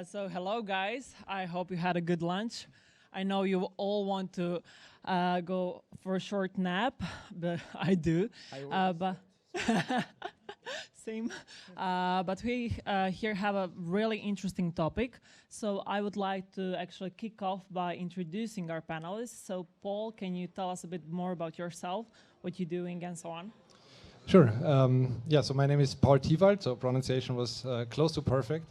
So hello guys, I hope you had a good lunch. I know you all want to go for a short nap, but I do. But same. But we here have a really interesting topic. So I would like to actually kick off by introducing our panelists. So Paul, can you tell us a bit more about yourself, what you're doing and so on? Sure. Yeah, so my name is P.Tiwald, so pronunciation was close to perfect.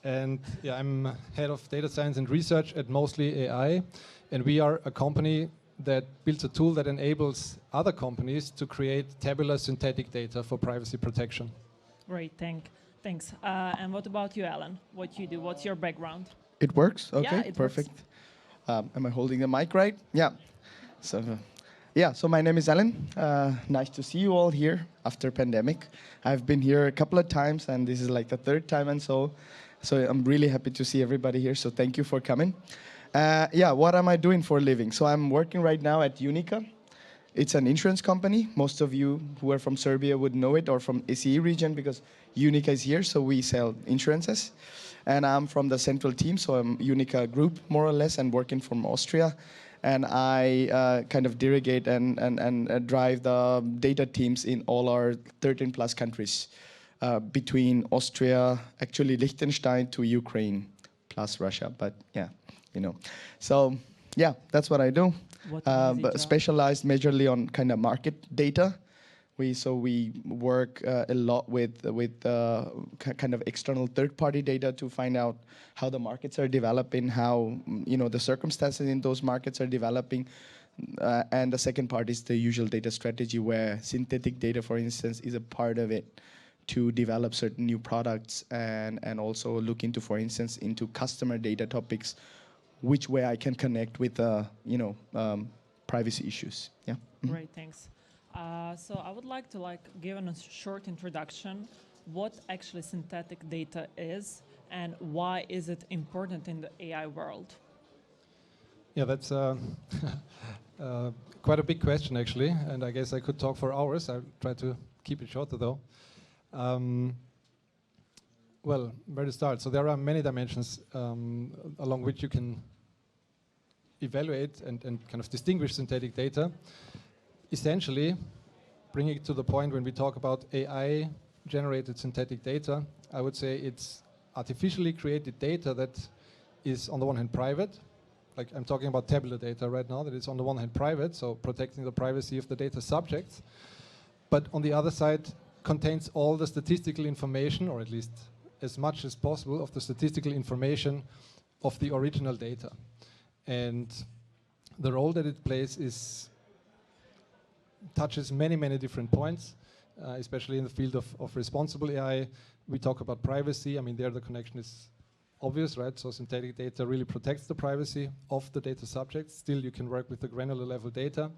And yeah, I'm head of data science and research at Mostly AI. And we are a company that builds a tool that enables other companies to create tabular synthetic data for privacy protection. Great, thanks. And what about you, Alan? What you do? What's your background? It works? Okay, Yeah, it perfect. works. Am I holding the mic right? Yeah. So my name is Alin. Nice to see you all here after pandemic. I've been here a couple of times, and this is like the third time, and so I'm really happy to see everybody here. So thank you for coming. Yeah, what am I doing for a living? So I'm working right now at Unica. It's an insurance company. Most of you who are from Serbia would know it, or from ACE region, because Unica is here, so we sell insurances. And I'm from the central team, so I'm Unica Group, more or less, and working from Austria. And I kind of dirigate and drive the data teams in all our 13 plus countries, between Austria, actually Liechtenstein, to Ukraine, plus Russia. But yeah, you know. So yeah, that's what I do. But specialized majorly on kind of market data. We work a lot with kind of external third-party data to find out how the markets are developing, how the circumstances in those markets are developing, and the second part is the usual data strategy, where synthetic data, for instance, is a part of it to develop certain new products and also look into, for instance, into customer data topics, which way I can connect with privacy issues. Yeah. Great, thanks. So I would like to give a short introduction what actually synthetic data is and why is it important in the AI world. Yeah, that's quite a big question actually, and I guess I could talk for hours. I'll try to keep it shorter though. Well, where to start? So there are many dimensions along which you can evaluate and kind of distinguish synthetic data. Essentially, bringing it to the point when we talk about AI-generated synthetic data, I would say it's artificially created data that is on the one hand private, like I'm talking about tabular data right now, that is on the one hand private, so protecting the privacy of the data subjects, but on the other side contains all the statistical information, or at least as much as possible of the statistical information of the original data. And the role that it plays touches many different points, especially in the field of responsible AI. We talk about privacy. I mean, there the connection is obvious, right? So synthetic data really protects the privacy of the data subjects. Still, you can work with the granular level data.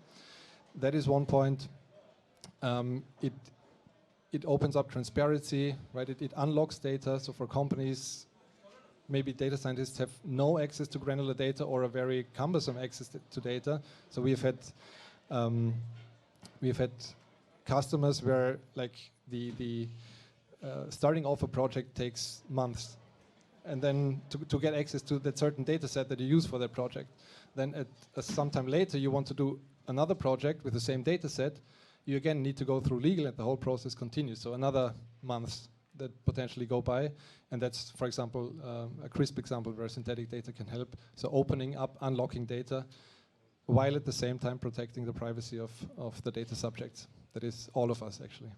That is one point. It opens up transparency, right? It unlocks data. So for companies, maybe data scientists have no access to granular data or a very cumbersome access to data. So we've had customers where like the starting off a project takes months, and then to get access to that certain data set that you use for that project. Then sometime later you want to do another project with the same data set, you again need to go through legal and the whole process continues. So another months that potentially go by, and that's, for example, a crisp example where synthetic data can help. So opening up, unlocking data, while at the same time protecting the privacy of the data subjects. That is all of us, actually.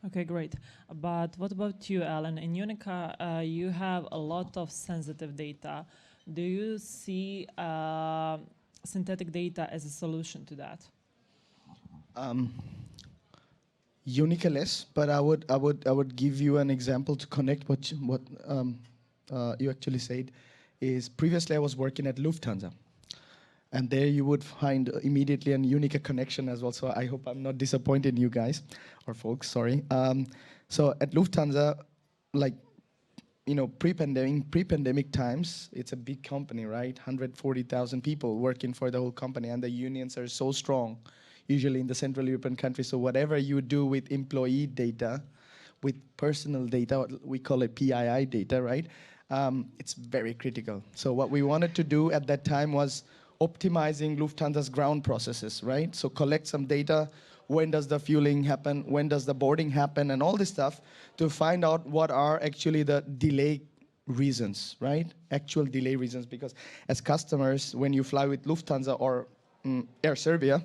Okay, great. But what about you, Alan? In Unica, you have a lot of sensitive data. Do you see synthetic data as a solution to that? Unica less, but I would give you an example to connect what you actually said. Is previously I was working at Lufthansa. And there you would find immediately an Unica connection as well. So I hope I'm not disappointing you guys, or folks, sorry. So at Lufthansa, like, pre-pandemic times, it's a big company, right? 140,000 people working for the whole company, and the unions are so strong, usually in the Central European countries. So whatever you do with employee data, with personal data, we call it PII data, right? it's very critical. So what we wanted to do at that time was optimizing Lufthansa's ground processes, right? So collect some data, when does the fueling happen, when does the boarding happen, and all this stuff to find out what are actually the delay reasons, right? Actual delay reasons, because as customers, when you fly with Lufthansa or Air Serbia,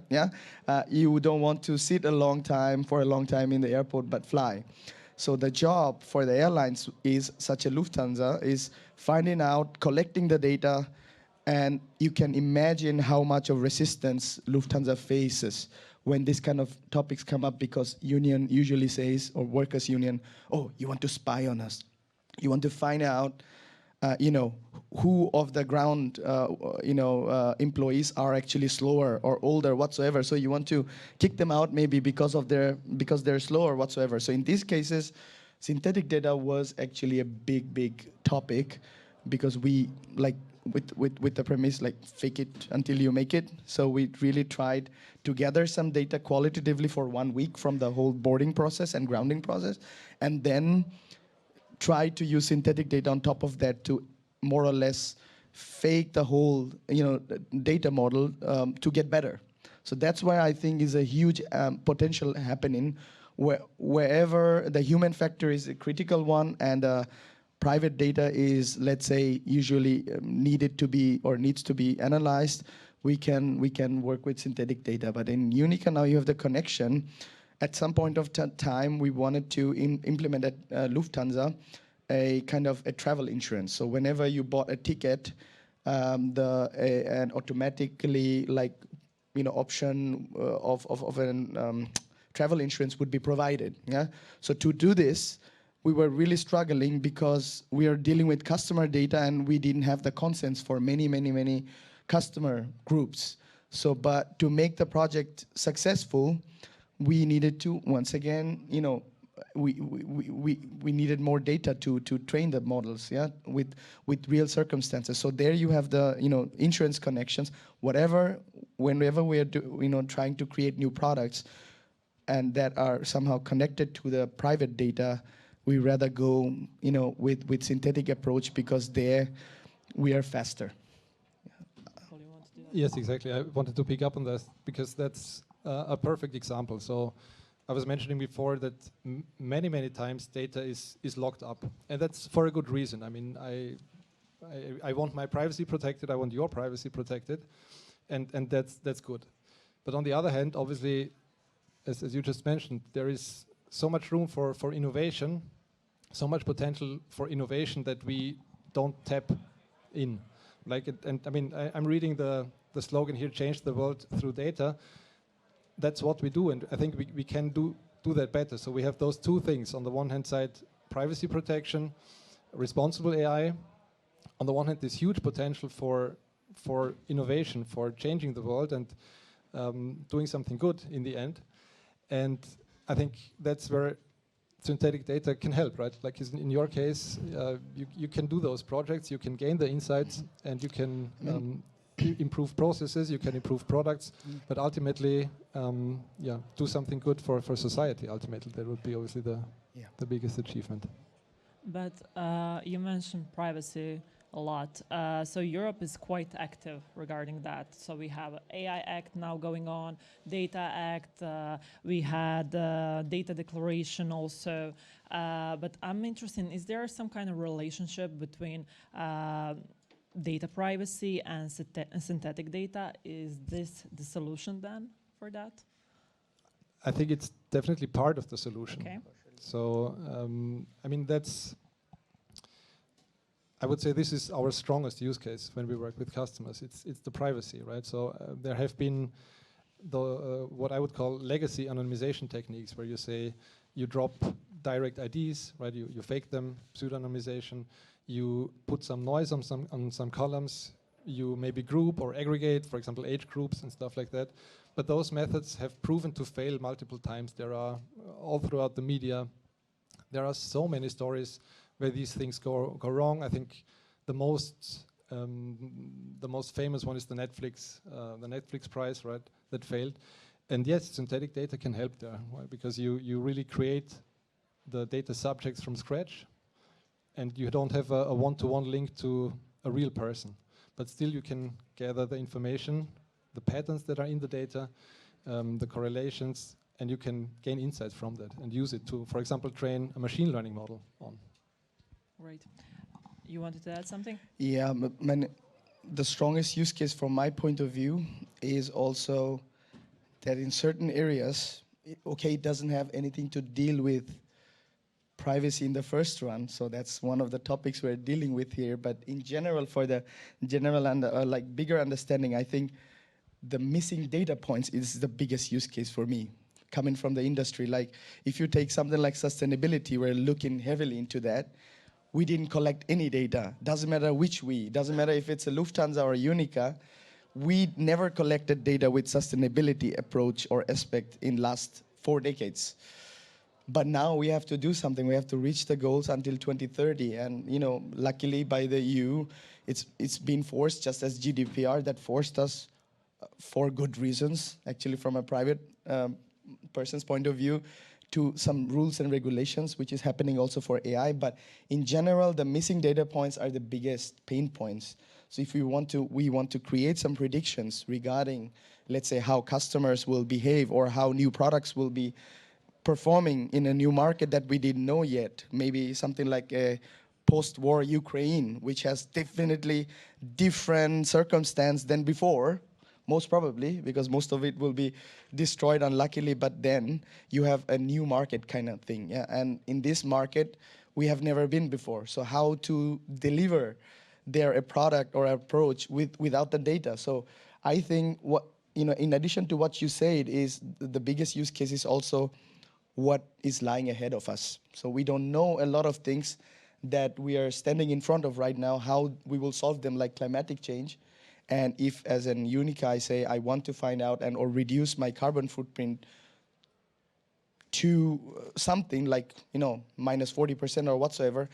you don't want to sit for a long time in the airport, but fly. So the job for the airlines is, such a Lufthansa, is finding out, collecting the data, and you can imagine how much of resistance Lufthansa faces when this kind of topics come up, because union usually says, or workers union, oh, you want to spy on us. You want to find out, who of the ground, employees are actually slower or older whatsoever. So you want to kick them out maybe because they're slower whatsoever. So in these cases, synthetic data was actually a big topic, because we with the premise fake it until you make it. So we really tried to gather some data qualitatively for 1 week from the whole boarding process and grounding process, and then try to use synthetic data on top of that to more or less fake the whole data model to get better. So that's why I think is a huge potential happening wherever the human factor is a critical one, and private data is, let's say, usually needs to be analyzed. We can work with synthetic data, but in Unica now you have the connection. At some point of time, we wanted to implement at Lufthansa a kind of a travel insurance. So whenever you bought a ticket, an automatically option of an travel insurance would be provided. Yeah. So to do this, we were really struggling because we are dealing with customer data and we didn't have the consents for many customer groups. So, but to make the project successful, we needed to, once again, we needed more data to train the models, with real circumstances. So there you have the insurance connections. Whenever we are trying to create new products, and that are somehow connected to the private data, we rather go with synthetic approach, because there we are faster. Yes, exactly. I wanted to pick up on that because that's a perfect example. So I was mentioning before that many times data is locked up, and that's for a good reason. I mean, I want my privacy protected. I want your privacy protected, and that's good. But on the other hand, obviously, as you just mentioned, there is so much room for innovation, so much potential for innovation that we don't tap in. I'm reading the slogan here: "Change the world through data." That's what we do, and I think we can do that better. So we have those two things. On the one hand side, privacy protection, responsible AI. On the one hand, this huge potential for innovation, for changing the world and doing something good in the end. And I think that's where synthetic data can help, right? Like in your case, you can do those projects, you can gain the insights, and you can improve processes, you can improve products, but ultimately, do something good for society. Ultimately, that would be obviously the biggest achievement. But you mentioned privacy a lot. So Europe is quite active regarding that. So we have AI Act now going on, Data Act, we had Data Declaration also. But I'm interested, is there some kind of relationship between data privacy and synthetic data? Is this the solution then for that? I think it's definitely part of the solution. Okay. So, I would say this is our strongest use case when we work with customers. It's the privacy, right? So there have been what I would call legacy anonymization techniques, where you say you drop direct IDs, right? You fake them, pseudonymization. You put some noise on some columns. You maybe group or aggregate, for example, age groups and stuff like that. But those methods have proven to fail multiple times. There are all throughout the media. There are so many stories where these things go wrong. I think the most famous one is the Netflix prize, right? That failed. And yes, synthetic data can help there, right? Because you really create the data subjects from scratch. and you don't have a one-to-one link to a real person. But still you can gather the information, the patterns that are in the data, the correlations, and you can gain insights from that and use it to, for example, train a machine learning model on. Right. You wanted to add something? Yeah, the strongest use case from my point of view is also that in certain areas, it doesn't have anything to deal with privacy in the first run, so that's one of the topics we're dealing with here. But in general, for the general and like bigger understanding, I think the missing data points is the biggest use case for me, coming from the industry. Like if you take something like sustainability, we're looking heavily into that. We didn't collect any data. Doesn't matter which we. Doesn't matter if it's a Lufthansa or a Unica. We never collected data with sustainability approach or aspect in last 4 decades. But now we have to do something. We have to reach the goals until 2030. And luckily by the EU, it's been forced, just as GDPR that forced us for good reasons, actually from a private person's point of view, to some rules and regulations, which is happening also for AI. But in general, the missing data points are the biggest pain points. So if we want to create some predictions regarding, let's say, how customers will behave or how new products will be performing in a new market that we didn't know yet. Maybe something like a post-war Ukraine, which has definitely different circumstance than before, most probably, because most of it will be destroyed unluckily, but then you have a new market kind of thing. Yeah? And in this market, we have never been before. So how to deliver there a product or approach without the data? So I think in addition to what you said, is the biggest use case is also what is lying ahead of us. So we don't know a lot of things that we are standing in front of right now, how we will solve them, like climatic change. And if as an Unica I say I want to find out or reduce my carbon footprint to something like minus 40% or whatsoever,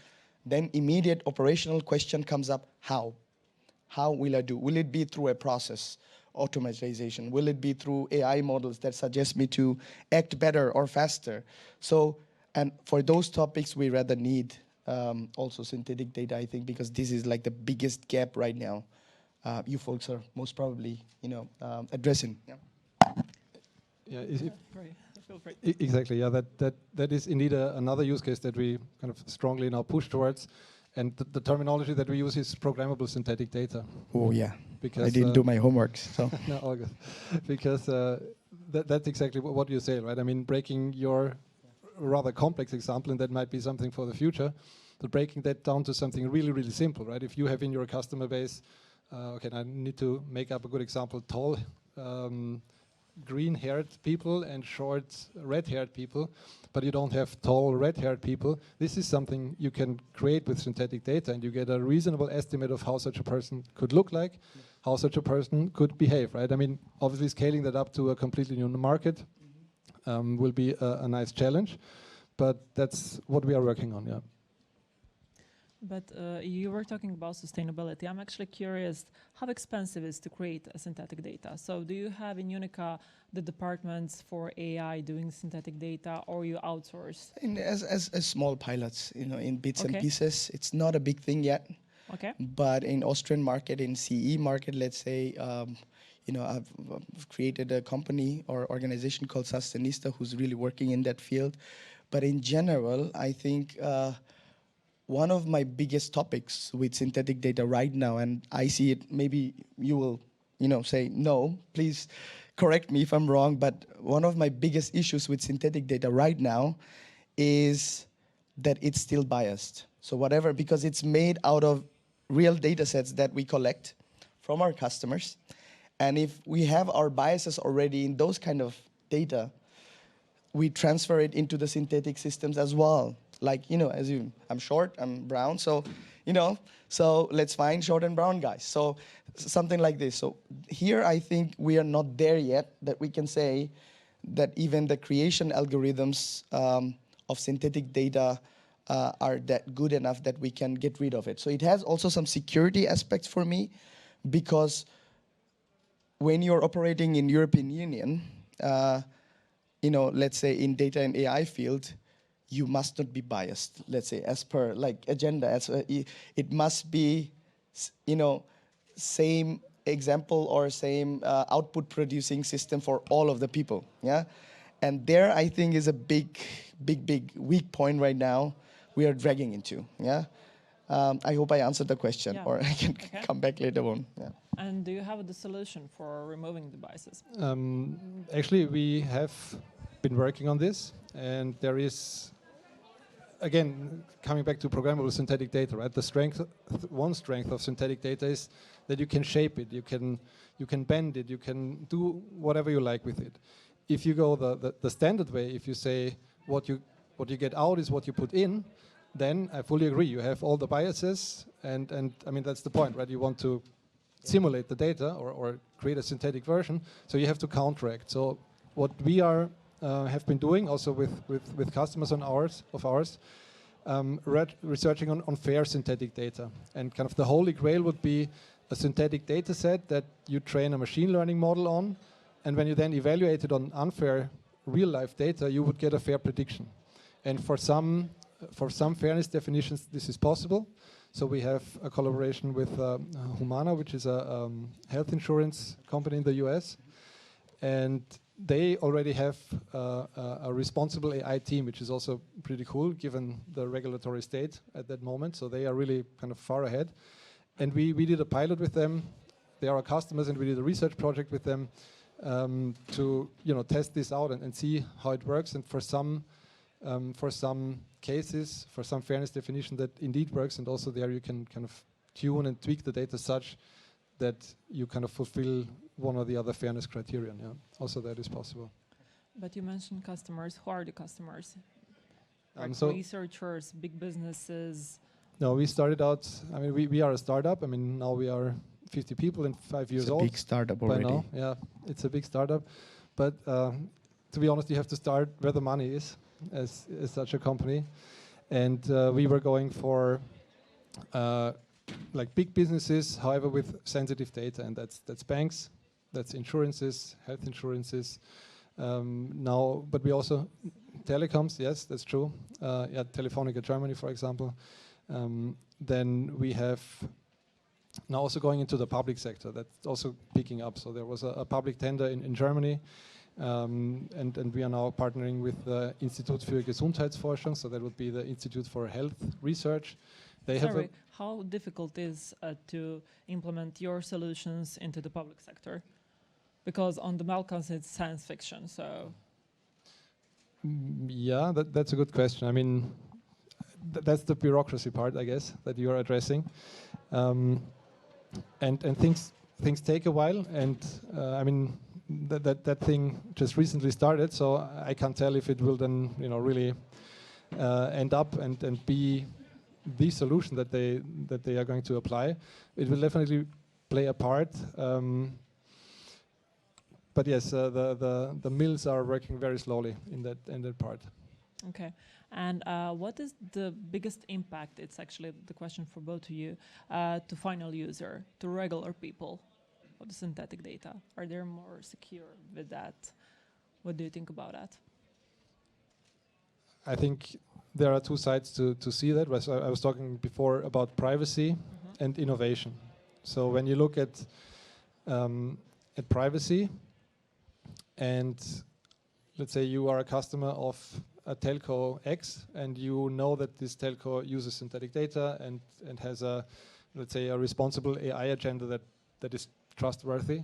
then immediate operational question comes up: how will I do? Will it be through a process automatization? Will it be through AI models that suggest me to act better or faster? So, and for those topics we rather need also synthetic data, I think, because this is like the biggest gap right now. You folks are most probably addressing. Yeah. Yeah, Right. Feel free. exactly. Yeah, that is indeed another use case that we kind of strongly now push towards, and the terminology that we use is programmable synthetic data. Oh yeah, because I didn't do my homework. So no, all good. Because that's exactly what you say, right? I mean, breaking your rather complex example, and that might be something for the future, but breaking that down to something really, really simple, right? If you have in your customer base, okay, I need to make up a good example, tall green-haired people and short red-haired people, but you don't have tall red-haired people. This is something you can create with synthetic data, and you get a reasonable estimate of how such a person could look like, how such a person could behave, right? I mean, obviously scaling that up to a completely new market will be a nice challenge, but that's what we are working on, yeah. But you were talking about sustainability. I'm actually curious how expensive it is to create a synthetic data. So do you have in Unica the departments for AI doing synthetic data, or you outsource? As small pilots, in bits and pieces. It's not a big thing yet. Okay. But in Austrian market, in CE market, let's say, I've created a company or organization called Sustainista who's really working in that field. But in general, I think one of my biggest topics with synthetic data right now, and I see it, maybe you will, say, no, please correct me if I'm wrong, but one of my biggest issues with synthetic data right now is that it's still biased. So whatever, because it's made out of real data sets that we collect from our customers. And if we have our biases already in those kind of data, we transfer it into the synthetic systems as well. Like, I'm short, I'm brown, so, so let's find short and brown guys. So something like this. So here I think we are not there yet that we can say that even the creation algorithms of synthetic data are that good enough that we can get rid of it. So it has also some security aspects for me, because when you're operating in European Union, let's say in data and AI field, you must not be biased. Let's say as per like agenda, it must be, same example or same output producing system for all of the people. Yeah, and there I think is a big weak point right now we are dragging into. Yeah. I hope I answered the question, Yeah. or I can come back later on. Yeah. And do you have the solution for removing the biases? Actually, we have been working on this, and there is, again, coming back to programmable synthetic data, right? One strength of synthetic data is that you can shape it, you can bend it, you can do whatever you like with it. If you go the standard way, if you say what you get out is what you put in, then I fully agree. You have all the biases, and I mean that's the point, right? You want to simulate the data or create a synthetic version, so you have to counteract. So what we have been doing also with customers of ours, researching on fair synthetic data, and kind of the holy grail would be a synthetic data set that you train a machine learning model on, and when you then evaluate it on unfair real life data, you would get a fair prediction. And for some fairness definitions, this is possible. So we have a collaboration with Humana, which is a health insurance company in the US. And they already have a responsible AI team, which is also pretty cool given the regulatory state at that moment. So they are really kind of far ahead. And we did a pilot with them. They are our customers, and we did a research project with them to test this out and see how it works. And for some cases, for some fairness definition, that indeed works, and also there you can kind of tune and tweak the data such that you kind of fulfill one or the other fairness criterion. Yeah, also that is possible. But you mentioned customers. Who are the customers? Like So researchers, big businesses? No, we started out. I mean, we are a startup. I mean, now we are 50 people and 5 years old. It's a big startup already. By now. Yeah, it's a big startup. But to be honest, you have to start where the money is, as such a company. And we were going for like big businesses, however, with sensitive data, and that's banks, that's insurances, health insurances. Now, but we also telecoms. Yes, that's true. Yeah, Telefonica Germany, for example. Then we have now also going into the public sector. That's also picking up. So there was a public tender in Germany. And we are now partnering with the Institut für Gesundheitsforschung, so that would be the Institute for Health Research. Sorry, how difficult is to implement your solutions into the public sector? Because on the Balkans it's science fiction, so... Yeah, that's a good question. I mean, that's the bureaucracy part, I guess, that you are addressing. And things take a while, and I mean, that thing just recently started, so I can't tell if it will then really end up and be the solution that they are going to apply. It will definitely play a part, but yes, the mills are working very slowly in that part. Okay, and what is the biggest impact? It's actually the question for both of you, to final user, to regular people, of the synthetic data? Are they more secure with that? What do you think about that? I think there are two sides to see that. I was talking before about privacy and innovation. So when you look at privacy, and let's say you are a customer of a telco X, and you know that this telco uses synthetic data and has let's say a responsible AI agenda that is trustworthy,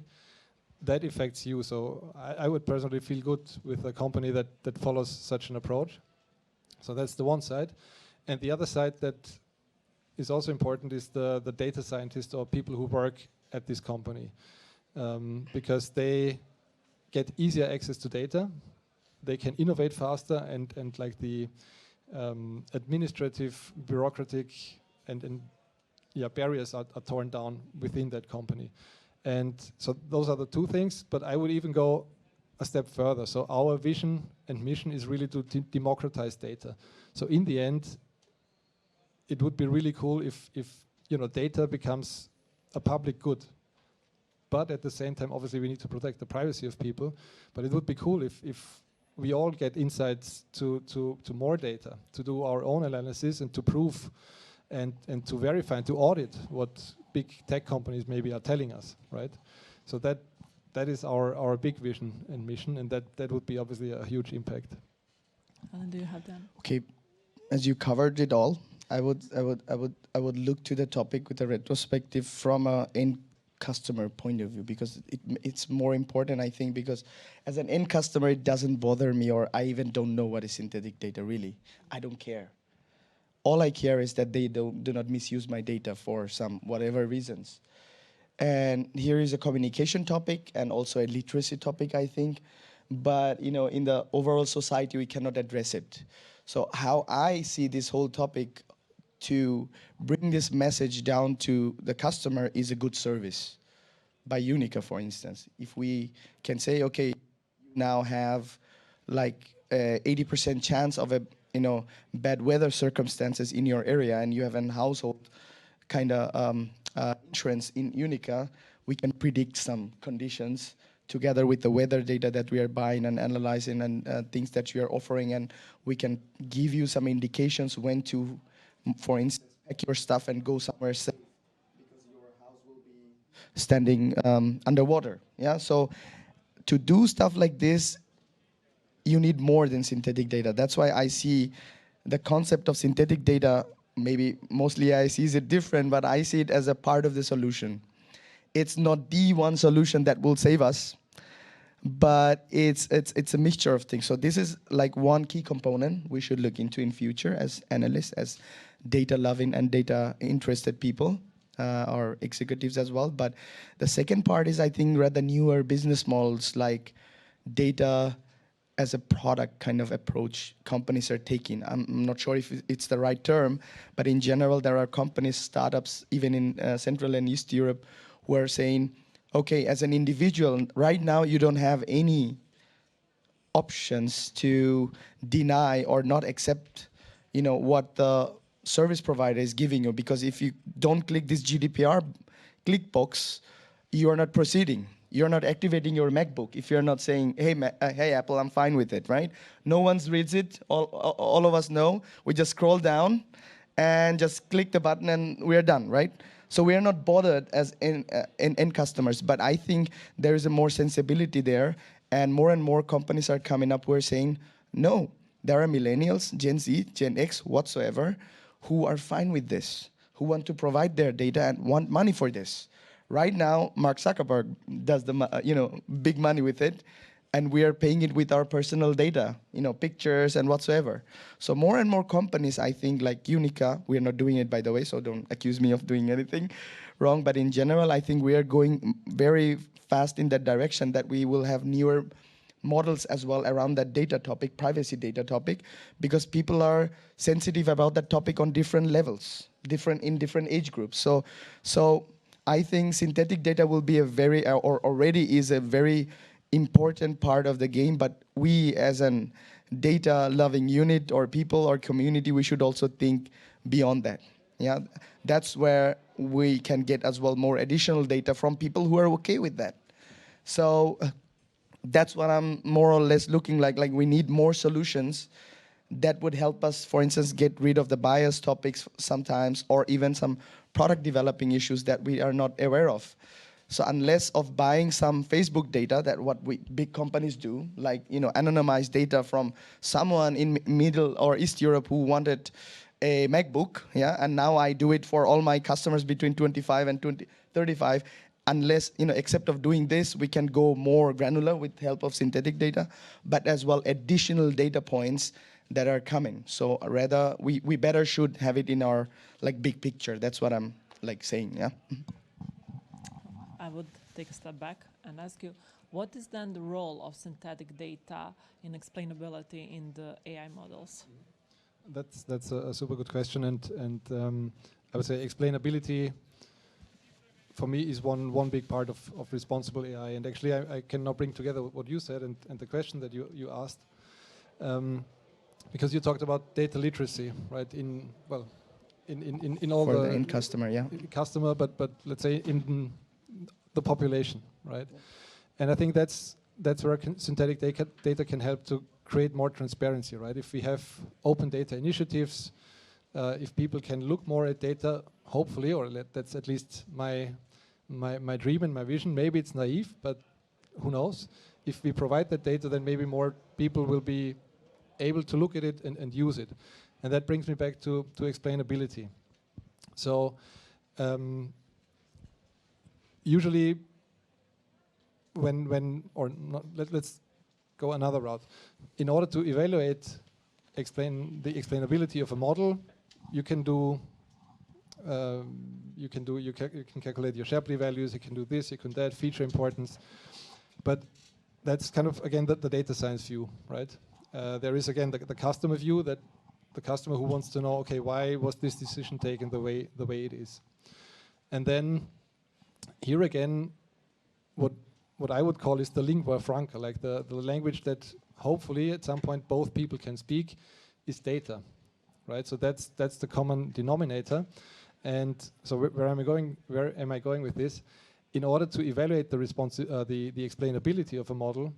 that affects you. So I would personally feel good with a company that follows such an approach. So that's the one side. And the other side that is also important is the data scientists or people who work at this company, because they get easier access to data, they can innovate faster, and like the administrative, bureaucratic, and barriers are torn down within that company. And so those are the two things, but I would even go a step further. So our vision and mission is really to democratize data. So in the end, it would be really cool if data becomes a public good. But at the same time, obviously, we need to protect the privacy of people. But it would be cool if we all get insights to more data, to do our own analysis and to prove and to verify and to audit what big tech companies maybe are telling us, right? So that is our big vision and mission, and that would be obviously a huge impact. Alin, do you have that? Okay, as you covered it all, I would look to the topic with a retrospective from a end customer point of view, because it's more important, I think, because as an end customer, it doesn't bother me, or I even don't know what is synthetic data really. I don't care. All I care is that they do not misuse my data for some whatever reasons. And here is a communication topic and also a literacy topic, I think. But in the overall society, we cannot address it. So how I see this whole topic to bring this message down to the customer is a good service by Unica, for instance. If we can say, okay, you now have like 80% chance of a bad weather circumstances in your area, and you have an household kind of insurance in Unica, we can predict some conditions together with the weather data that we are buying and analyzing and things that we are offering, and we can give you some indications when to, for instance, pack your stuff and go somewhere safe, because your house will be standing underwater. Yeah, so to do stuff like this, you need more than synthetic data. That's why I see the concept of synthetic data, maybe mostly I see it different, but I see it as a part of the solution. It's not the one solution that will save us, but it's a mixture of things. So this is like one key component we should look into in future as analysts, as data-loving and data-interested people, or executives as well. But the second part is, I think, rather newer business models like data as a product kind of approach companies are taking. I'm not sure if it's the right term, but in general, there are companies, startups, even in Central and East Europe, who are saying, okay, as an individual, right now you don't have any options to deny or not accept, what the service provider is giving you, because if you don't click this GDPR click box, you are not proceeding. You're not activating your MacBook if you're not saying, hey, Apple, I'm fine with it, right? No one reads it. All of us know. We just scroll down and just click the button and we're done, right? So we are not bothered as end customers. But I think there is a more sensibility there, and more companies are coming up who are saying, no, there are millennials, Gen Z, Gen X, whatsoever, who are fine with this, who want to provide their data and want money for this. Right now, Mark Zuckerberg does the big money with it, and we are paying it with our personal data, pictures and whatsoever. So more and more companies, I think, like Unica, we are not doing it, by the way, so don't accuse me of doing anything wrong. But in general, I think we are going very fast in that direction, that we will have newer models as well around that data topic, privacy data topic, because people are sensitive about that topic on different levels, in different age groups. So I think synthetic data will be or already is a very important part of the game, but we as an data-loving unit or people or community, we should also think beyond that. Yeah, that's where we can get as well more additional data from people who are okay with that. So that's what I'm more or less looking like we need more solutions that would help us, for instance, get rid of the bias topics sometimes, or even some product developing issues that we are not aware of. So unless of buying some Facebook data, that what big companies do, like anonymized data from someone in Middle or East Europe who wanted a MacBook, yeah, and now I do it for all my customers between 25 and 35. Unless, except of doing this, we can go more granular with help of synthetic data, but as well additional data points that are coming. So rather, we better should have it in our big picture. That's what I'm saying, yeah. I would take a step back and ask you, what is then the role of synthetic data in explainability in the AI models? That's a super good question, and I would say explainability for me is one big part of responsible AI. And actually, I can now bring together what you said and the question that you asked. Because you talked about data literacy, right? In all for the end customer, yeah. Customer, but let's say in the population, right? Yeah. And I think that's where synthetic data can help to create more transparency, right? If we have open data initiatives, if people can look more at data, hopefully, or that's at least my dream and my vision. Maybe it's naive, but who knows? If we provide that data, then maybe more people will be able to look at it and use it. And that brings me back to explainability. So usually let's go another route. In order to evaluate the explainability of a model, you can calculate your Shapley values, you can do this, you can do that, feature importance. But that's kind of, again, the data science view, right? There is, again, the customer view, that the customer who wants to know, okay, why was this decision taken the way it is? And then here again, what I would call is the lingua franca, like the language that hopefully at some point both people can speak, is data, right? So that's the common denominator. And so where am I going with this? In order to evaluate the explainability of a model,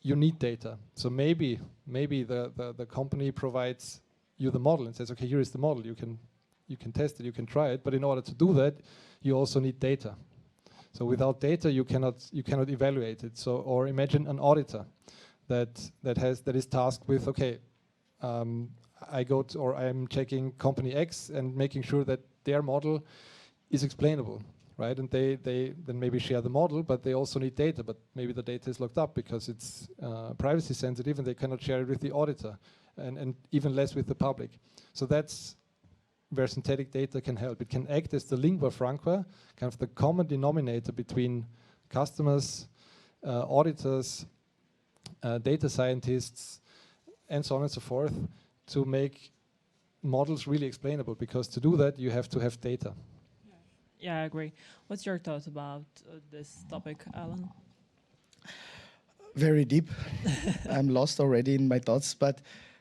you need data. So maybe the company provides you the model and says, okay, here is the model. You can test it, you can try it. But in order to do that, you also need data. So without data, you cannot evaluate it. So, or imagine an auditor that is tasked with, okay, I'm checking company X and making sure that their model is explainable, right? And they then maybe share the model, but they also need data. But maybe the data is locked up because it's privacy sensitive, and they cannot share it with the auditor, and even less with the public. So that's where synthetic data can help. It can act as the lingua franca, kind of the common denominator between customers, auditors, data scientists, and so on and so forth, to make models really explainable. Because to do that, you have to have data. Yeah, I agree. What's your thoughts about this topic, Alin? Very deep. I'm lost already in my thoughts. But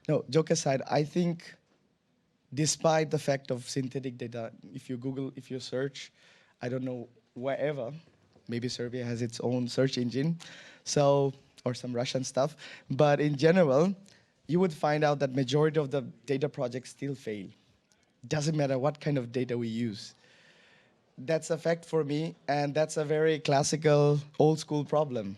no, joke aside, I think despite the fact of synthetic data, if you Google, if you search, I don't know, wherever, maybe Serbia has its own search engine, so, or some Russian stuff, but in general, you would find out that majority of the data projects still fail. Doesn't matter what kind of data we use. That's a fact for me, and that's a very classical, old school problem,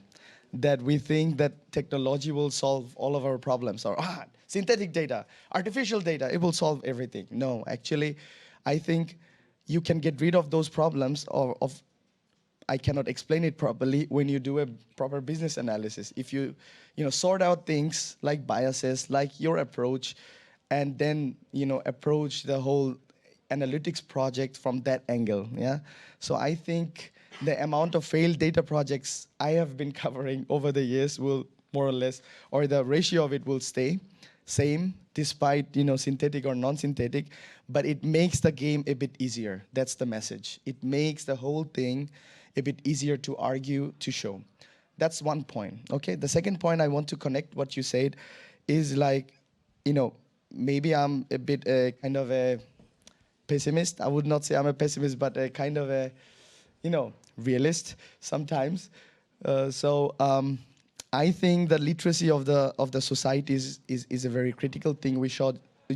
that we think that technology will solve all of our problems, or synthetic data, artificial data, it will solve everything. No, actually, I think you can get rid of those problems of I cannot explain it properly when you do a proper business analysis. If you sort out things like biases, like your approach, and then approach the whole analytics project from that angle. Yeah. So I think the amount of failed data projects I have been covering over the years will more or less, or the ratio of it will stay same despite synthetic or non-synthetic, but it makes the game a bit easier. That's the message. It makes the whole thing a bit easier to argue, to show. That's one point. Okay. The second point I want to connect what you said is like, maybe I'm a bit kind of a pessimist. I would not say I'm a pessimist, but a kind of a, realist sometimes. I think the literacy of the society is a very critical thing. We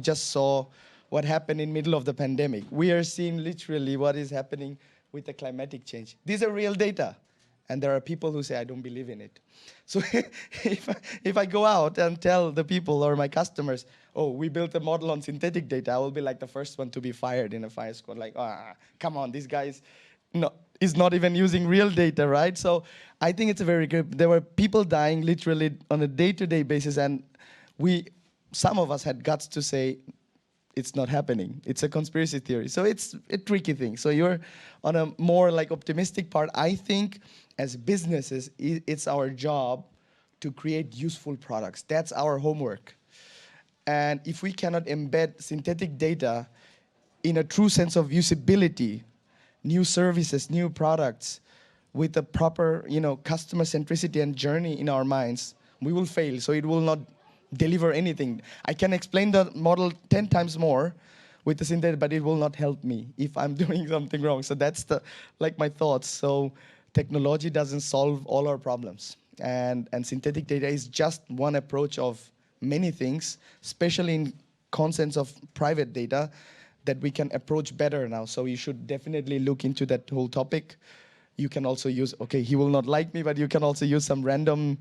just saw what happened in middle of the pandemic. We are seeing literally what is happening with the climatic change. These are real data. And there are people who say, I don't believe in it. So if I go out and tell the people or my customers, oh, we built a model on synthetic data, I will be like the first one to be fired in a fire squad. Like, come on, this guy is not even using real data, right? So I think it's a very good, there were people dying literally on a day-to-day basis, and some of us had guts to say, it's not happening. It's a conspiracy theory. So it's a tricky thing. So you're on a more like optimistic part. I think as businesses, it's our job to create useful products. That's our homework. And if we cannot embed synthetic data in a true sense of usability, new services, new products, with the proper customer centricity and journey in our minds, we will fail. So it will not deliver anything. I can explain the model 10 times more with the synthetic, but it will not help me if I'm doing something wrong. So that's my thoughts. So technology doesn't solve all our problems. And synthetic data is just one approach of many things, especially in concepts of private data, that we can approach better now. So you should definitely look into that whole topic. You can also use, okay, he will not like me, but you can also use some random,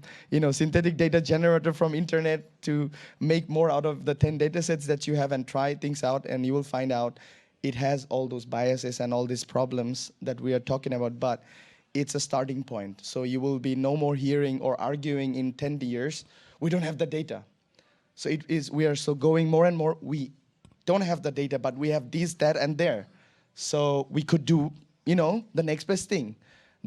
synthetic data generator from internet to make more out of the 10 data sets that you have and try things out, and you will find out it has all those biases and all these problems that we are talking about, but it's a starting point. So you will be no more hearing or arguing in 10 years, we don't have the data. So we are so going more and more, we don't have the data, but we have this, that, and there. So we could do, the next best thing.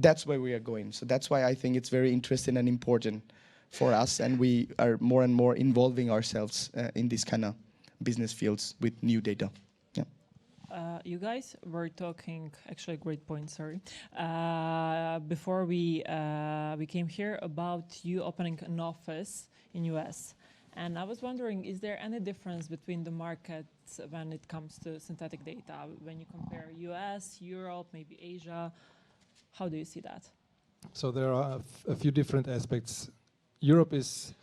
That's where we are going. So that's why I think it's very interesting and important for us, and we are more and more involving ourselves in these kind of business fields with new data. Yeah. You guys were talking, actually, great point, sorry. Before we came here about you opening an office in US. And I was wondering, is there any difference between the markets when it comes to synthetic data? When you compare US, Europe, maybe Asia, how do you see that? So there are a few different aspects. Europe is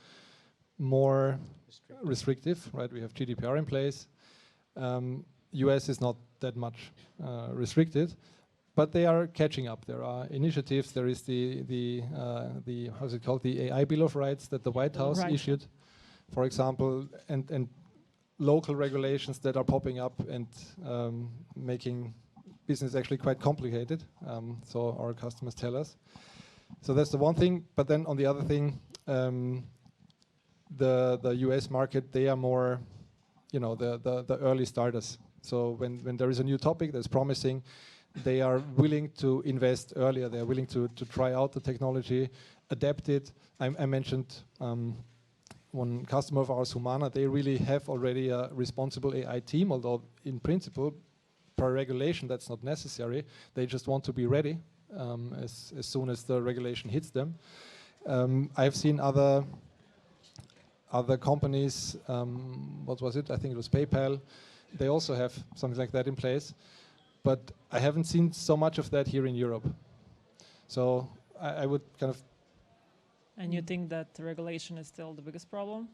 more restrictive, right? We have GDPR in place. US is not that much restricted, but they are catching up. There are initiatives. There is the how's it called? The AI Bill of Rights that the White House issued, for example, and local regulations that are popping up and making business actually quite complicated. So our customers tell us. So that's the one thing. But then on the other thing, the US market, they are more, the early starters. So when there is a new topic that's promising, they are willing to invest earlier. They're willing to try out the technology, adapt it. I mentioned one customer of ours, Humana. They really have already a responsible AI team, although in principle, per regulation, that's not necessary. They just want to be ready as soon as the regulation hits them. I've seen other companies, what was it? I think it was PayPal. They also have something like that in place. But I haven't seen so much of that here in Europe. So I would kind of... And you think that regulation is still the biggest problem?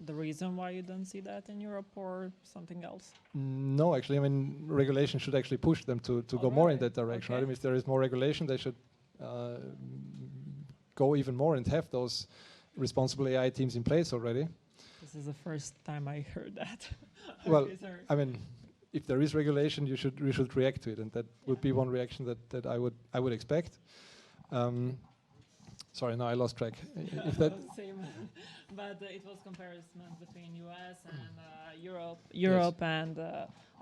The reason why you don't see that in Europe, or something else? No, actually, I mean, regulation should actually push them to go more in that direction. Okay. Right? I mean, if there is more regulation, they should go even more and have those responsible AI teams in place already. This is the first time I heard that. Well, I mean, if there is regulation, we should react to it, and that would be one reaction that I would expect. Sorry, no, I lost track. If that same, but it was comparison between US and Europe yes. And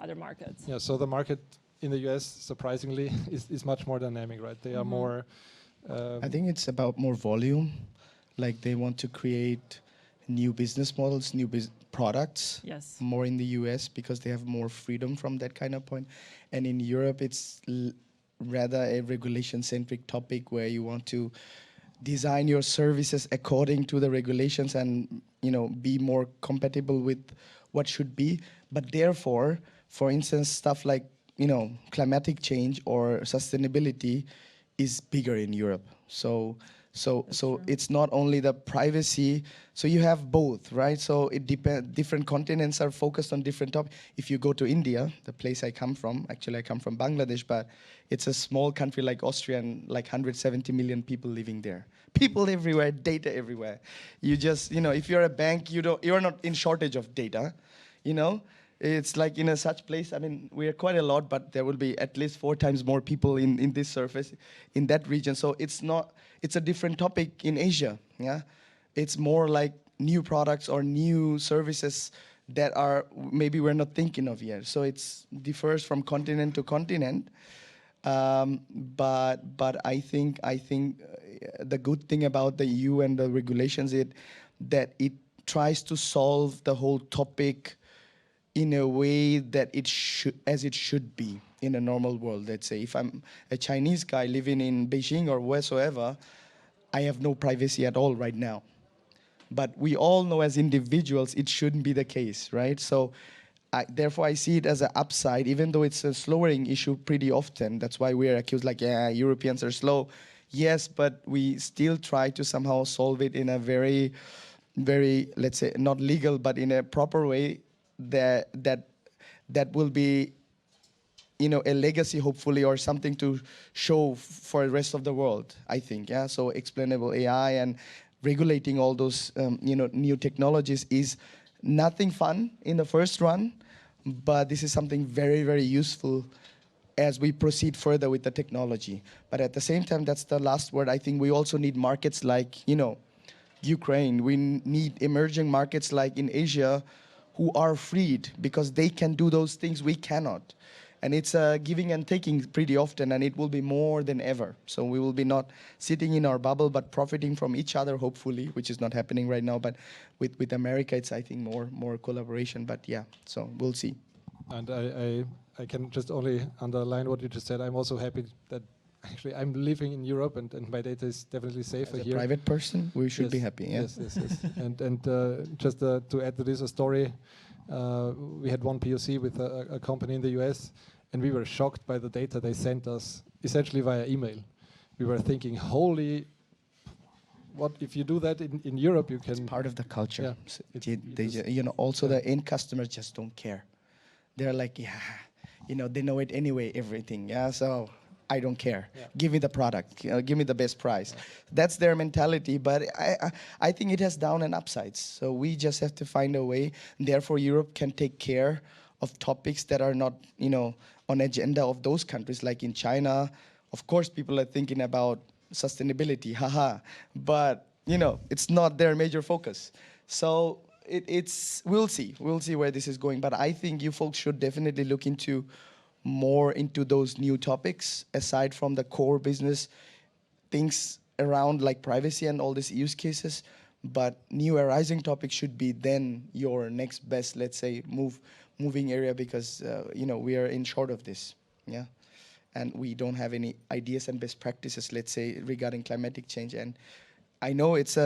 other markets. Yeah, so the market in the US, surprisingly, is much more dynamic, right? They are more... I think it's about more volume. Like they want to create new business models, new products. Yes. More in the US because they have more freedom from that kind of point. And in Europe, it's rather a regulation-centric topic where you want to design your services according to the regulations and be more compatible with what should be. But therefore, for instance, stuff like climatic change or sustainability is bigger in Europe. So it's not only the privacy. So you have both, right? So it depends. Different continents are focused on different topics. If you go to India, the place I come from, actually I come from Bangladesh, but it's a small country like Austria and like 170 million people living there. People everywhere, data everywhere. You just, if you're a bank, you're not in shortage of data, It's like in such place, I mean, we are quite a lot, but there will be at least 4 times more people in this surface, in that region. So it's a different topic in Asia, yeah? It's more like new products or new services that are maybe we're not thinking of yet. So it differs from continent to continent. But I think the good thing about the EU and the regulations is that it tries to solve the whole topic in a way that it should be in a normal world. Let's say if I'm a Chinese guy living in Beijing or wheresoever, I have no privacy at all right now. But we all know as individuals it shouldn't be the case, right? So therefore I see it as an upside, even though it's a slowing issue pretty often. That's why we're accused like, yeah, Europeans are slow. Yes, but we still try to somehow solve it in a very very, let's say, not legal, but in a proper way, that will be, a legacy, hopefully, or something to show for the rest of the world, I think. Yeah. So explainable AI and regulating all those, new technologies is nothing fun in the first run, but this is something very, very useful as we proceed further with the technology. But at the same time, that's the last word. I think we also need markets like, Ukraine. We need emerging markets like in Asia who are freed because they can do those things we cannot. And it's giving and taking pretty often, and it will be more than ever. So we will be not sitting in our bubble, but profiting from each other, hopefully, which is not happening right now. But with America, it's, I think, more collaboration. But yeah, so we'll see. And I can just only underline what you just said. I'm also happy that actually I'm living in Europe, and my data is definitely safer As a here. private person, we should be happy. Yeah? Yes. and just to add to this a story, we had one POC with a company in the US, and we were shocked by the data they sent us, essentially via email. We were thinking, holy, what if you do that in Europe, you can... It's part of the culture. Yeah, So also the end customers just don't care. They're like, they know it anyway, everything. Yeah, so I don't care. Yeah. Give me the product. Give me the best price. Yeah. That's their mentality. But I think it has down and upsides. So we just have to find a way. Therefore, Europe can take care of topics that are not, on agenda of those countries. Like in China, of course, people are thinking about sustainability. But it's not their major focus. So we'll see where this is going. But I think you folks should definitely look more into those new topics aside from the core business things around like privacy and all these use cases. But new arising topics should be then your next best, let's say, moving area, because we are in short of this. Yeah. And we don't have any ideas and best practices, let's say, regarding climatic change. And I know it's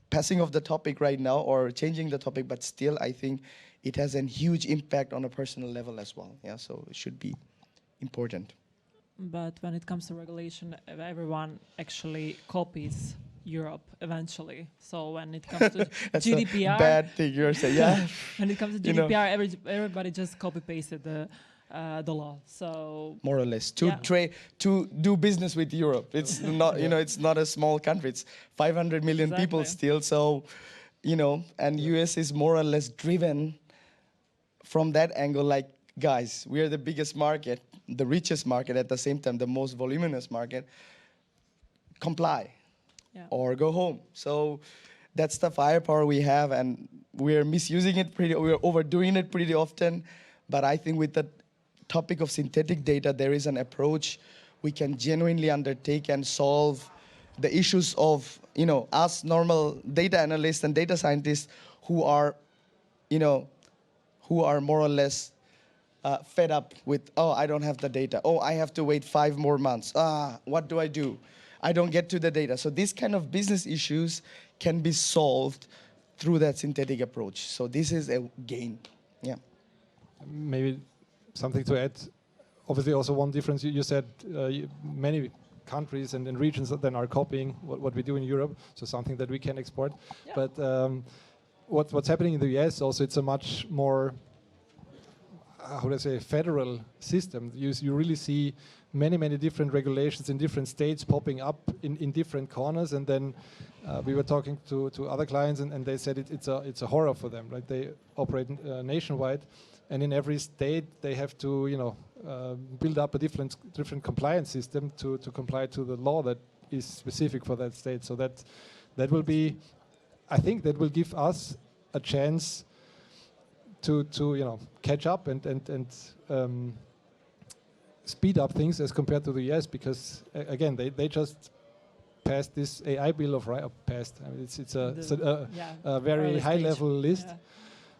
passing of the topic right now or changing the topic, but still I think it has a huge impact on a personal level as well. Yeah, so it should be important. But when it comes to regulation, everyone actually copies Europe eventually. So when it comes to That's GDPR, a bad thing you're saying. Yeah. When it comes to GDPR, everybody just copy pasted the law. So more or less to do business with Europe. It's not it's not a small country. It's 500 million people still. So and US is more or less driven from that angle. Like, guys, we are the biggest market, the richest market, at the same time the most voluminous market. Comply or go home. So that's the firepower we have, and we're misusing it we're overdoing it pretty often. But I think with the topic of synthetic data, there is an approach we can genuinely undertake and solve the issues of us normal data analysts and data scientists who are more or less fed up with, I don't have the data. I have to wait 5 more months. What do? I don't get to the data. So these kind of business issues can be solved through that synthetic approach. So this is a gain. Yeah. Maybe something to add. Obviously, also one difference. You said many countries and regions then are copying what we do in Europe. So something that we can export. Yeah. But what's happening in the US also, it's a much more, how do I say, federal system. You really see many different regulations in different states popping up in different corners. And then we were talking to other clients, and they said it's a horror for them. Right? They operate nationwide, and in every state they have to build up a different compliance system to comply to the law that is specific for that state. So that will be, I think that will give us a chance to catch up and speed up things as compared to the US, because again they just passed this AI bill of rights. I mean, it's a very high level list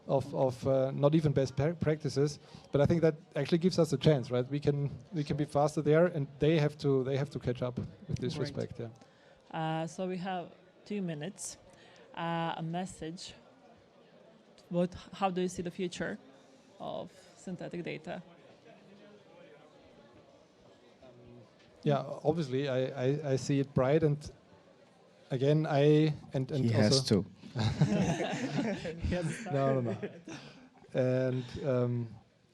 of not even best practices, but I think that actually gives us a chance, right? We can be faster there, and they have to catch up with this respect. Yeah. So we have 2 minutes. A message. How do you see the future of synthetic data? Yeah, obviously I see it bright, and again he has to. Yes. No. And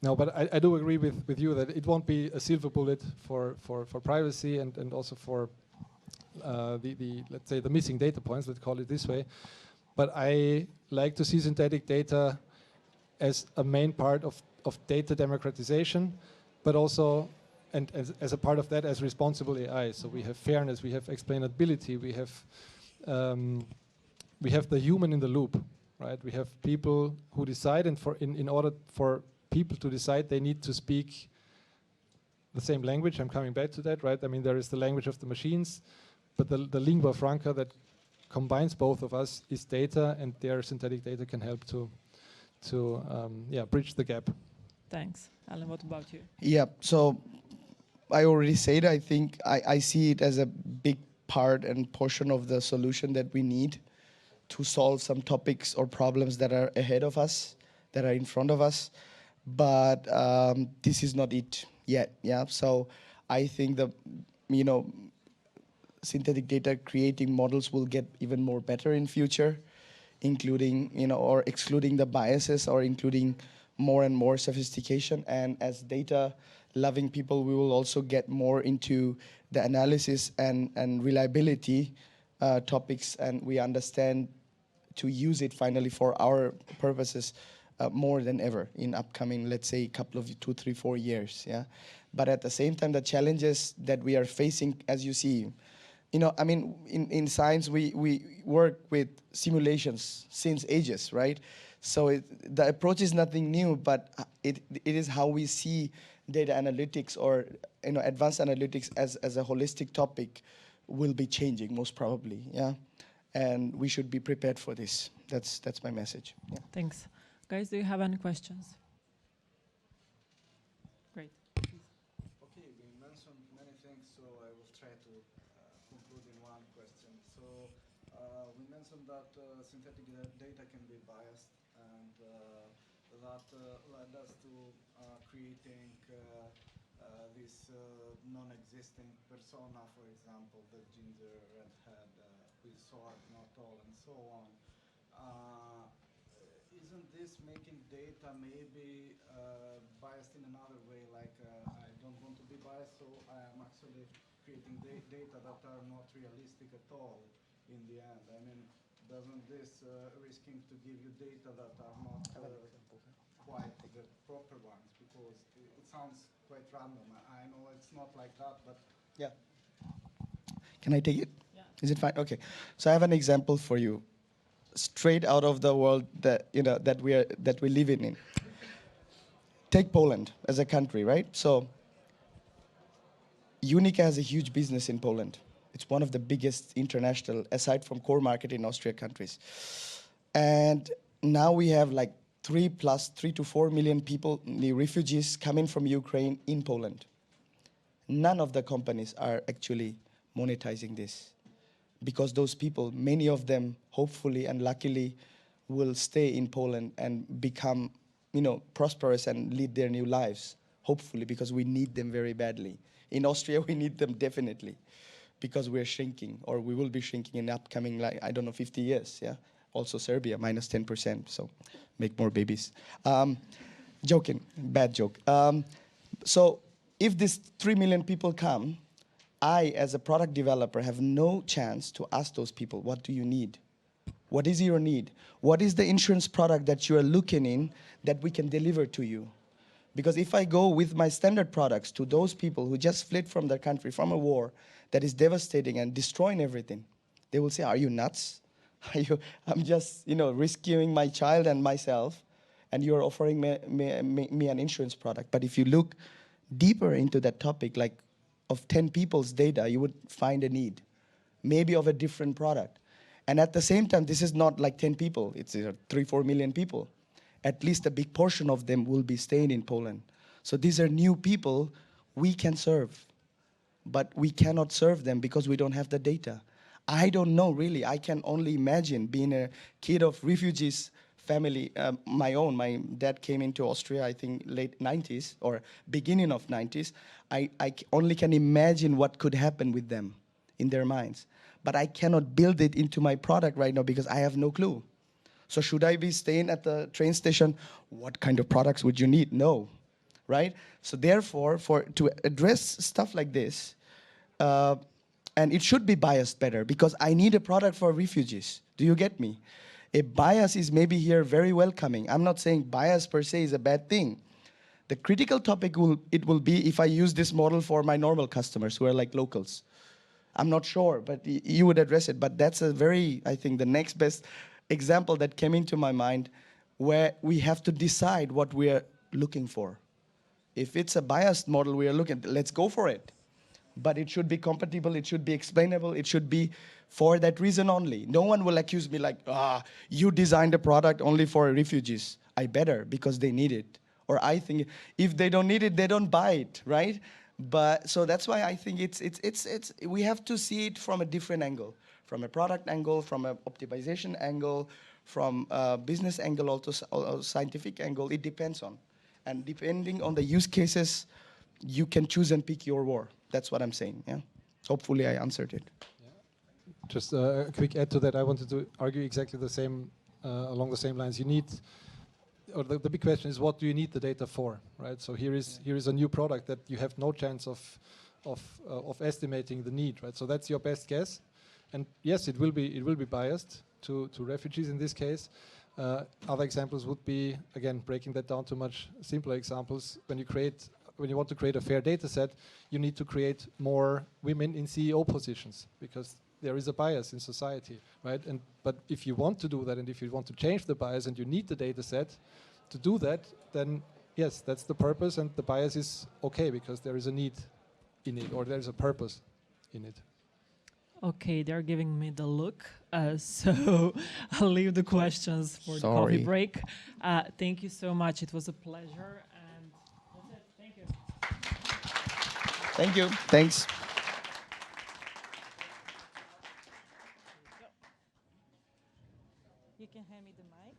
no, but I do agree with you that it won't be a silver bullet for privacy and also for the let's say the missing data points, let's call it this way. But I like to see synthetic data as a main part of data democratization, but also and as a part of that as responsible AI. So we have fairness, we have explainability, we have the human in the loop, right? We have people who decide, and in order for people to decide, they need to speak the same language. I'm coming back to that, right? I mean, there is the language of the machines, but the lingua franca that combines both of us is data, and their synthetic data can help to bridge the gap. Thanks. Alin, what about you? Yeah, so I already said, I think I see it as a big part and portion of the solution that we need to solve some topics or problems that are ahead of us, that are in front of us. But this is not it yet, yeah? So I think the, synthetic data creating models will get even more better in future, including, or excluding the biases or including more and more sophistication. And as data loving people, we will also get more into the analysis and reliability topics, and we understand to use it finally for our purposes more than ever in upcoming, let's say, couple of 2, 3, 4 years, yeah? But at the same time, the challenges that we are facing, as you see, I mean, in science, we work with simulations since ages, right? So the approach is nothing new, but it is how we see data analytics or advanced analytics as a holistic topic will be changing most probably, yeah? And we should be prepared for this. That's my message. Yeah. Thanks. Guys, do you have any questions? Great. Okay, we mentioned many things, so I will try to conclude in one question. So we mentioned that synthetic data can be biased, and that led us to creating this non-existing persona, for example, the ginger, redhead, with sword, not tall, and so on. Isn't this making data maybe biased in another way? Like I don't want to be biased, so I am actually creating data that are not realistic at all in the end. I mean, doesn't this risking to give you data that are not quite the proper ones? Because it sounds quite random. I know it's not like that, but Yeah. Can I take it? Yeah. Is it fine? Okay. So I have an example for you, straight out of the world that that we live in. Take Poland as a country, right? So Unica has a huge business in Poland. It's one of the biggest international, aside from core market in Austria countries. And now we have like 3 to 4 million people, the refugees coming from Ukraine in Poland. None of the companies are actually monetizing this, because those people, many of them, hopefully and luckily, will stay in Poland and become, prosperous and lead their new lives, hopefully, because we need them very badly. In Austria, we need them definitely, because we're shrinking, or we will be shrinking in upcoming, 50 years, yeah? Also Serbia, minus 10%, so make more babies. Joking, bad joke. So if these 3 million people come, I, as a product developer, have no chance to ask those people, what do you need? What is your need? What is the insurance product that you are looking in that we can deliver to you? Because if I go with my standard products to those people who just fled from their country, from a war that is devastating and destroying everything, they will say, are you nuts? I'm just, rescuing my child and myself, and you're offering me an insurance product. But if you look deeper into that topic, like of 10 people's data, you would find a need, maybe of a different product. And at the same time, this is not like 10 people, it's 3, 4 million people. At least a big portion of them will be staying in Poland. So these are new people we can serve, but we cannot serve them because we don't have the data. I don't know, really. I can only imagine being a kid of refugees family, my dad came into Austria, I think, late 90s or beginning of 90s. I only can imagine what could happen with them in their minds. But I cannot build it into my product right now because I have no clue. So should I be staying at the train station? What kind of products would you need? No, right? So therefore, to address stuff like this, and it should be biased better because I need a product for refugees. Do you get me? A bias is maybe here very welcoming. I'm not saying bias per se is a bad thing. The critical topic will be if I use this model for my normal customers who are like locals. I'm not sure, but you would address it. But that's a very, I think, the next best example that came into my mind where we have to decide what we are looking for. If it's a biased model we are looking at, let's go for it. But it should be compatible, it should be explainable, it should be for that reason only. No one will accuse me like, you designed a product only for refugees. I better, because they need it. Or I think if they don't need it, they don't buy it, right? But so that's why I think we have to see it from a different angle, from a product angle, from an optimization angle, from a business angle, also scientific angle. It depends on, and depending on the use cases, you can choose and pick your war. That's what I'm saying. Yeah. Hopefully, I answered it. Yeah. Just a quick add to that. I wanted to argue exactly the same, along the same lines. You need. Or the big question is, what do you need the data for, right? So here is a new product that you have no chance of estimating the need, right? So that's your best guess, and yes, it will be biased to refugees in this case. Other examples would be, again, breaking that down to much simpler examples. When you want to create a fair data set, you need to create more women in CEO positions because there is a bias in society, right? But if you want to do that, and if you want to change the bias, and you need the data set to do that, then yes, that's the purpose, and the bias is okay because there is a need in it, or there is a purpose in it. Okay, they're giving me the look, so I'll leave the questions for the coffee break. Thank you so much. It was a pleasure, and that's it. Thank you. Thank you. Thanks. You can hand me the mic.